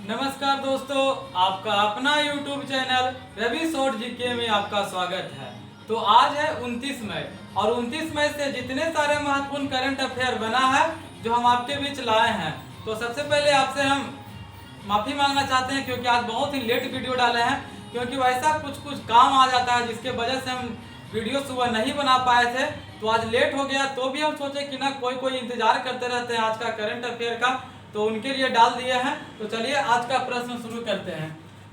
नमस्कार दोस्तों, आपका अपना YouTube channel Ravi short GK में आपका स्वागत है। तो आज है 29 मई और 29 मई से जितने सारे महत्वपूर्ण करंट अफेयर बना है जो हम आपके बीच लाए हैं। तो सबसे पहले आपसे हम माफ़ी मांगना चाहते हैं क्योंकि आज बहुत ही लेट वीडियो डाले हैं, क्योंकि वैसा कुछ काम आ जाता है जिसके वजह से हम वीडियो सुबह नहीं बना पाए थे। तो आज लेट हो गया, तो भी हम सोचे कि ना कोई इंतजार करते रहते हैं आज का करंट अफेयर का, तो उनके लिए डाल दिए हैं। तो चलिए आज का प्रश्न शुरू करते हैं।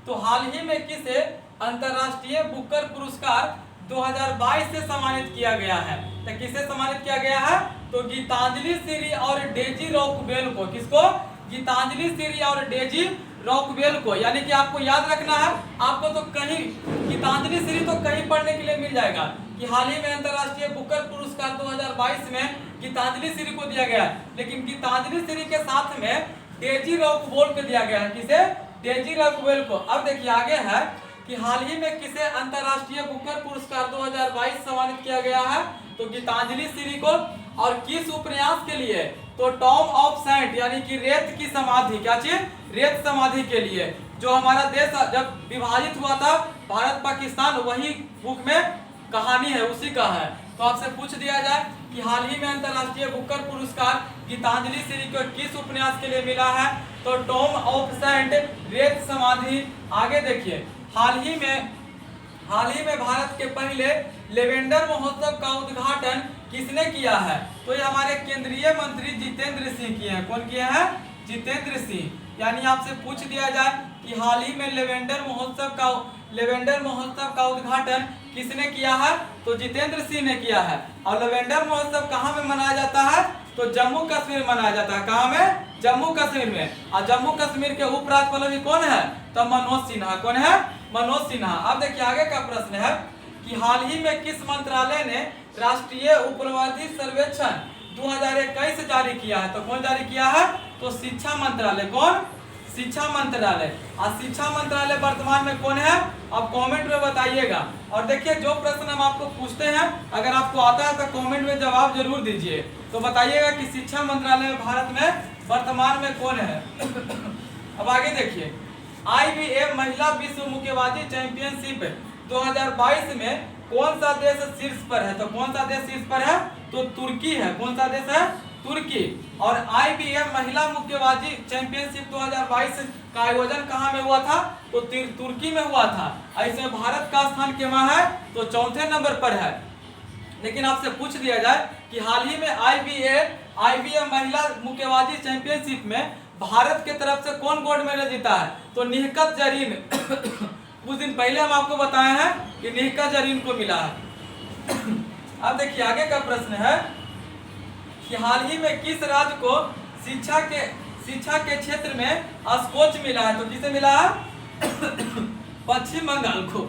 तो हाल ही में किसे अंतर्राष्ट्रीय बुकर पुरस्कार 2022 से सम्मानित किया गया है? तो किसे सम्मानित किया गया है? तो गीतांजलि सीरी और डेजी रॉकवेल को। किसको? गीतांजलि सीरी और डेजी रॉकवेल को। यानी कि आपको याद रखना है, आपको तो कहीं गीतांजलि सीरी तो कहीं पढ़ने के लिए मिल जाएगा कि हाल ही में अंतर्राष्ट्रीय बुकर पुरस्कार 2022 में गीतांजलि सीरी को दिया गया है, लेकिन गीतांजलि सीरी के साथ में डेजी रॉकवेल को दिया गया है। किसे? डेजी रॉकवेल को। अब देखिए आगे है कि हाल ही में किसे अंतर्राष्ट्रीय बुकर पुरस्कार 2022 सम्मानित किया गया है? तो गीतांजलि सीरी को। और किस उपन्यास के लिए? तो टॉम ऑफ सेंट यानी कि रेत की समाधि। क्या चीज? रेत समाधि के लिए। जो हमारा देश जब विभाजित हुआ था भारत पाकिस्तान, वही बुक में कहानी है, उसी का है। तो आपसे पूछ दिया जाए कि हाल ही में अंतर्राष्ट्रीय बुकर पुरस्कार गीतांजलि सीरी को किस उपन्यास के लिए मिला है? तो टॉम ऑफ सेंट रेत समाधि। आगे देखिए, हाल ही में भारत के पहले लेवेंडर महोत्सव का उद्घाटन किसने किया है? तो ये हमारे केंद्रीय मंत्री जितेंद्र सिंह किए हैं। कौन किए हैं? जितेंद्र सिंह। यानी आपसे पूछ दिया जाए कि हाल ही में लेवेंडर महोत्सव का उद्घाटन किसने किया है? तो जितेंद्र सिंह ने किया है। और लेवेंडर महोत्सव कहाँ में मनाया जाता है? तो जम्मू कश्मीर मनाया जाता है। कहाँ में? जम्मू कश्मीर में। और जम्मू कश्मीर के उपराज्यपाल कौन है? तो मनोज सिन्हा। कौन है? मनोज सिन्हा। अब देखिए आगे का प्रश्न है कि हाल ही में किस मंत्रालय ने राष्ट्रीय उपलब्धि सर्वेक्षण 2021 जारी किया है? तो कौन जारी किया है? तो शिक्षा मंत्रालय। कौन? शिक्षा मंत्रालय। और शिक्षा मंत्रालय वर्तमान में कौन है? आप कमेंट में बताइएगा। और देखिए जो प्रश्न हम आपको पूछते हैं, अगर आपको आता है तो कमेंट में जवाब जरूर दीजिए। तो बताइएगा कि शिक्षा मंत्रालय में भारत में वर्तमान में कौन है? अब आगे देखिए, IBA महिला विश्व मुक्केबाजी चैंपियनशिप 2022 में कौन सा देश शीर्ष पर है? तो कौन सा देश शीर्ष पर है? तो तुर्की है। कौन सा देश है? तुर्की। और IBA महिला मुक्केबाजी चैंपियनशिप 2022 का आयोजन कहाँ में हुआ था? तो तुर्की में हुआ था। ऐसे भारत का स्थान केवल है तो चौथे नंबर पर है। लेकिन आपसे पूछ दिया जाए कि हाल ही में IBA महिला मुक्केबाजी चैंपियनशिप में भारत के तरफ से कौन गोल्ड मेडल जीता है? तो निहकत जरीन। कुछ दिन पहले हम आपको बताए हैं कि निहकत जरीन को मिला है। अब देखिए आगे का प्रश्न है कि हाल ही में किस राज्य को शिक्षा के क्षेत्र में स्कोच मिला है? तो किसे मिला है? पश्चिम बंगाल को।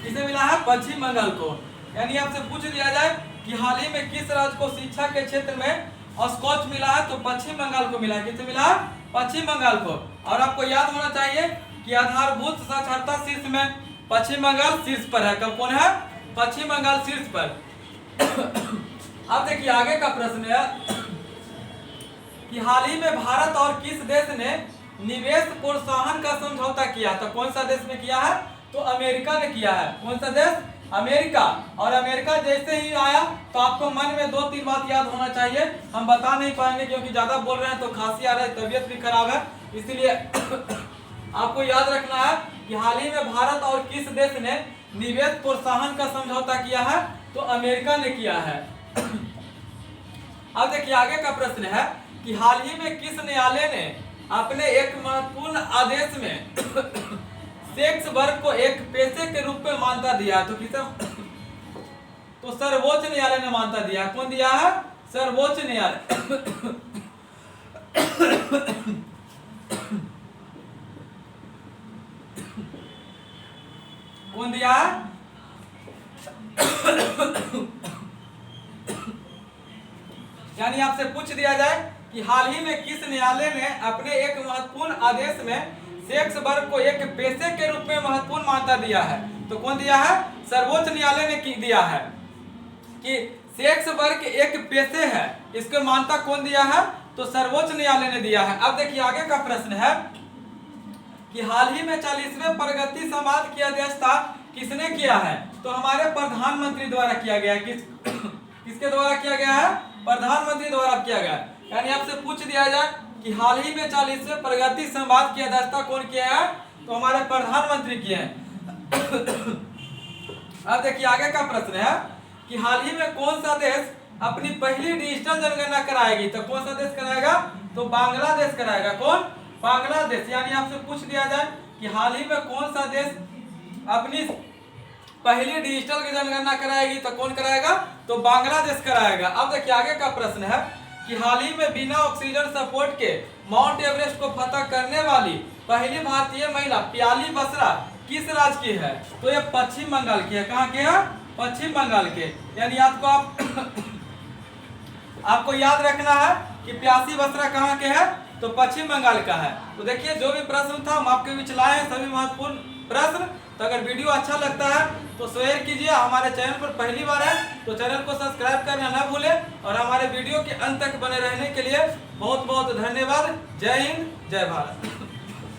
किसे मिला है? पश्चिम बंगाल को। यानी आपसे पूछ दिया जाए कि हाल ही में किस राज्य को शिक्षा के क्षेत्र में स्कोच मिला है? तो पश्चिम बंगाल को मिला है। किसे मिला है? पश्चिम बंगाल को। और आपको याद होना चाहिए कि आधारभूत साक्षरता शीर्ष में पश्चिम बंगाल शीर्ष पर है। कब कौन है? पश्चिम बंगाल शीर्ष पर। अब देखिए आगे का प्रश्न है कि हाल ही में भारत और किस देश ने निवेश प्रोत्साहन का समझौता किया? तो कौन सा देश ने किया है? तो अमेरिका ने किया है। कौन सा देश? अमेरिका। और अमेरिका जैसे ही आया तो आपको मन में 2-3 बात याद होना चाहिए। हम बता नहीं पाएंगे क्योंकि ज्यादा बोल रहे हैं तो खांसी आ रहा है, तबीयत भी खराब है, इसलिए आपको याद रखना है कि हाल ही में भारत और किस देश ने निवेश प्रोत्साहन का समझौता किया है? तो अमेरिका ने किया है। अब देखिए आगे का प्रश्न है कि हाल ही में किस न्यायालय ने अपने एक महत्वपूर्ण आदेश में सेक्स वर्क को एक पेशे के रूप में मान्यता दिया? तो किसे? तो सर्वोच्च न्यायालय ने मान्यता दिया। कौन दिया है? सर्वोच्च न्यायालय। कौन दिया है? यानी आपसे पूछ दिया जाए कि हाल ही में किस न्यायालय ने अपने एक महत्वपूर्ण आदेश में सेक्स वर्क को एक पेशे के रूप में महत्वपूर्ण मान्यता दिया है? तो कौन दिया है? सर्वोच्च न्यायालय ने दिया है कि सेक्स वर्क एक पेशे है। इसको मान्यता कौन दिया है? तो सर्वोच्च न्यायालय ने दिया है। अब देखिए आगे का प्रश्न है कि हाल ही में 40वें प्रगति समाज की अध्यक्षता किसने किया है? तो हमारे प्रधानमंत्री द्वारा किया गया है। किसके द्वारा किया गया है? प्रधानमंत्री द्वारा किया गया है। यानी आपसे पूछ दिया जाए कि हाल ही में 40वें प्रगति समाज की अध्यक्षता कौन किया है? तो हमारे प्रधानमंत्री किए हैं। अब देखिए आगे का प्रश्न है कि हाल ही में कौन सा देश अपनी पहली डिजिटल जनगणना कराएगी? तो कौन सा देश कराएगा? तो बांग्लादेश कराएगा। कौन? बांग्लादेश। यानी आपसे पूछ दिया जाए कि हाल ही में कौन सा देश अपनी पहली डिजिटल की जनगणना कराएगी? तो कौन कराएगा? तो बांग्लादेश कराएगा। अब देखिए आगे का प्रश्न है कि हाल ही में बिना ऑक्सीजन सपोर्ट के माउंट एवरेस्ट को फतह करने वाली पहली भारतीय महिला प्याली बसरा किस राज्य की है? तो ये पश्चिम बंगाल की है। कहाँ के है? पश्चिम बंगाल के। यानी आपको याद रखना है कि प्यासी बसरा कहाँ के है? तो पश्चिम बंगाल का है। तो देखिए जो भी प्रश्न था हम आपके बीच लाए हैं, सभी महत्वपूर्ण प्रश्न। तो अगर वीडियो अच्छा लगता है तो शेयर कीजिए। हमारे चैनल पर पहली बार है तो चैनल को सब्सक्राइब करना ना भूलें और हमारे वीडियो के अंत तक बने रहने के लिए बहुत बहुत धन्यवाद। जय हिंद, जय भारत।